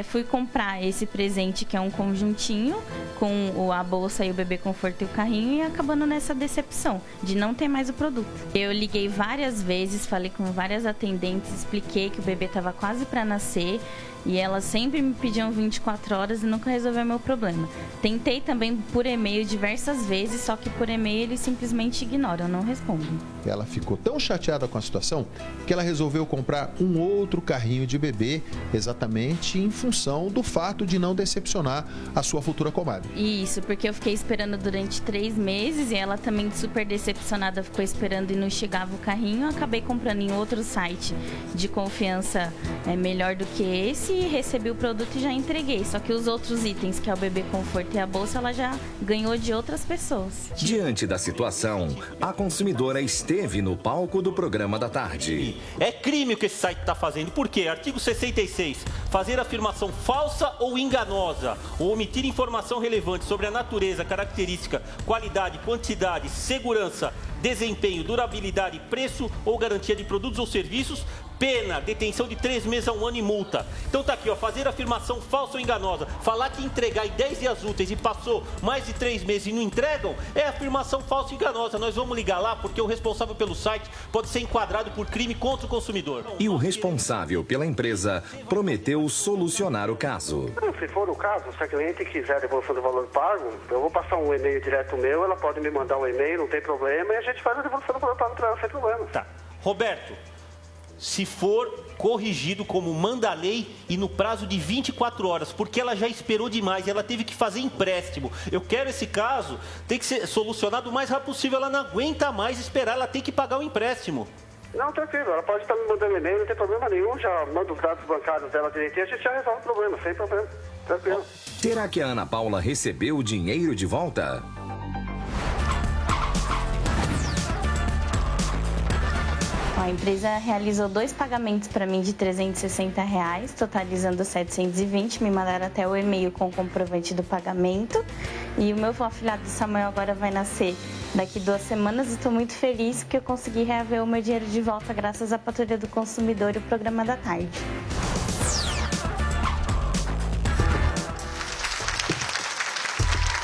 fui comprar esse presente, que é um conjuntinho com a bolsa e o bebê conforto e o carrinho, e acabando nessa decepção de não ter mais o produto. Eu liguei várias vezes, falei com várias atendentes, expliquei que o bebê estava quase para nascer e elas sempre me pediam 24 horas e nunca resolveu meu problema. Tentei também por e-mail diversas vezes, só que por e-mail eles simplesmente ignoram, não respondem.
Ela ficou tão chateada com a situação que ela resolveu comprar um outro carrinho de bebê, exatamente em função do fato de não decepcionar a sua futura comadre.
Isso, porque eu fiquei esperando durante 3 meses e ela também super decepcionada ficou esperando e não chegava o carrinho. Eu acabei comprando em outro site de confiança melhor do que esse e recebi o produto e já entreguei. Só que os outros itens, que é o bebê conforto e a bolsa, ela já ganhou de outras pessoas.
Diante da situação, a consumidora esteve no palco do Programa da Tarde.
É crime o que esse site está fazendo. Por quê? Artigo 66. Fazer afirmação falsa ou enganosa, ou omitir informação relevante sobre a natureza, característica, qualidade, quantidade, segurança, desempenho, durabilidade, preço ou garantia de produtos ou serviços, pena, detenção de 3 meses a 1 ano e multa. Então tá aqui, ó, fazer afirmação falsa ou enganosa, falar que entregar em 10 dias úteis e passou mais de 3 meses e não entregam, é afirmação falsa e enganosa. Nós vamos ligar lá porque o responsável pelo site pode ser enquadrado por crime contra o consumidor.
E o responsável pela empresa prometeu solucionar o caso.
Se for o caso, se a cliente quiser a devolução do valor pago, eu vou passar um e-mail direto meu, ela pode me mandar um e-mail, não tem problema, e a gente faz a devolução do valor pago para ela sem problema.
Tá. Roberto, se for corrigido como manda a lei e no prazo de 24 horas, porque ela já esperou demais, ela teve que fazer empréstimo. Eu quero esse caso, tem que ser solucionado o mais rápido possível, ela não aguenta mais esperar, ela tem que pagar o empréstimo.
Não, tranquilo, ela pode estar me mandando e-mail, não tem problema nenhum, já manda os dados bancários dela direitinho, a gente já resolve o problema, sem problema, tranquilo.
Será que a Ana Paula recebeu o dinheiro de volta?
A empresa realizou 2 pagamentos para mim de R$360, totalizando 720. Me mandaram até o e-mail com o comprovante do pagamento. E o meu afilhado Samuel agora vai nascer daqui 2 semanas. Estou muito feliz que eu consegui reaver o meu dinheiro de volta graças à Patrulha do Consumidor e o Programa da Tarde.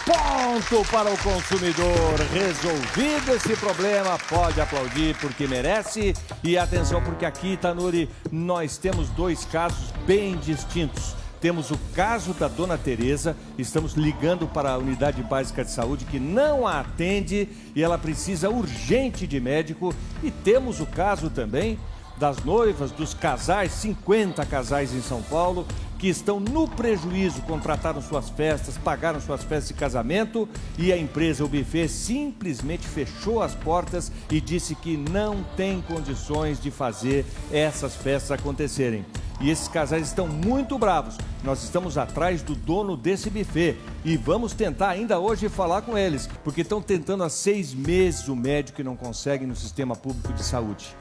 Ponto para o consumidor. Resolvido esse problema, pode aplaudir porque merece. E atenção, porque aqui, Tanuri, nós temos 2 casos bem distintos. Temos o caso da dona Tereza, estamos ligando para a Unidade Básica de Saúde que não a atende e ela precisa urgente de médico. E temos o caso também das noivas, dos casais, 50 casais em São Paulo, que estão no prejuízo, contrataram suas festas, pagaram suas festas de casamento e a empresa, o buffet, simplesmente fechou as portas e disse que não tem condições de fazer essas festas acontecerem. E esses casais estão muito bravos. Nós estamos atrás do dono desse buffet e vamos tentar ainda hoje falar com eles, porque estão tentando há 6 meses o médico e não conseguem no sistema público de saúde.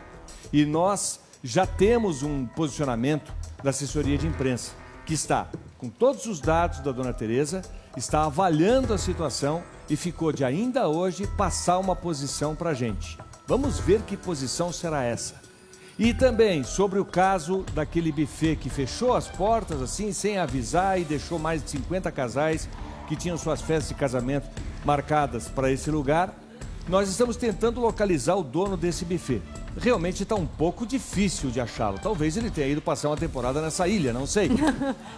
E nós já temos um posicionamento da assessoria de imprensa, que está com todos os dados da dona Tereza, está avaliando a situação e ficou de ainda hoje passar uma posição para a gente. Vamos ver que posição será essa. E também sobre o caso daquele buffet que fechou as portas assim, sem avisar e deixou mais de 50 casais que tinham suas festas de casamento marcadas para esse lugar, Nós estamos tentando localizar o dono desse buffet. Realmente está um pouco difícil de achá-lo. Talvez ele tenha ido passar uma temporada nessa ilha, não sei.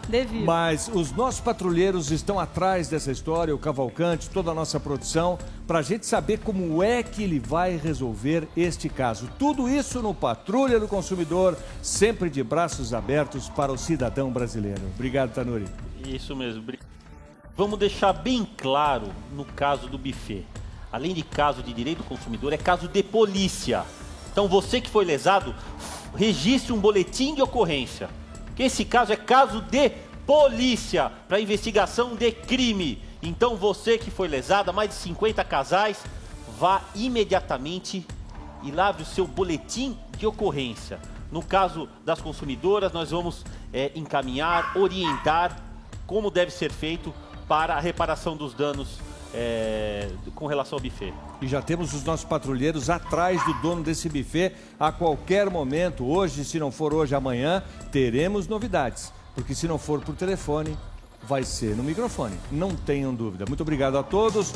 Devido.
Mas os nossos patrulheiros estão atrás dessa história, o Cavalcante, toda a nossa produção, para a gente saber como é que ele vai resolver este caso. Tudo isso no Patrulha do Consumidor, sempre de braços abertos para o cidadão brasileiro. Obrigado, Tanuri.
Isso mesmo. Vamos deixar bem claro no caso do buffet. Além de caso de direito do consumidor, é caso de polícia. Então você que foi lesado, registre um boletim de ocorrência. Porque esse caso é caso de polícia, para investigação de crime. Então você que foi lesado, mais de 50 casais, vá imediatamente e lave o seu boletim de ocorrência. No caso das consumidoras, nós vamos encaminhar, orientar como deve ser feito para a reparação dos danos com relação ao buffet.
E já temos os nossos patrulheiros atrás do dono desse buffet a qualquer momento. Hoje, se não for hoje, amanhã, teremos novidades. Porque se não for por telefone, vai ser no microfone. Não tenham dúvida. Muito obrigado a todos.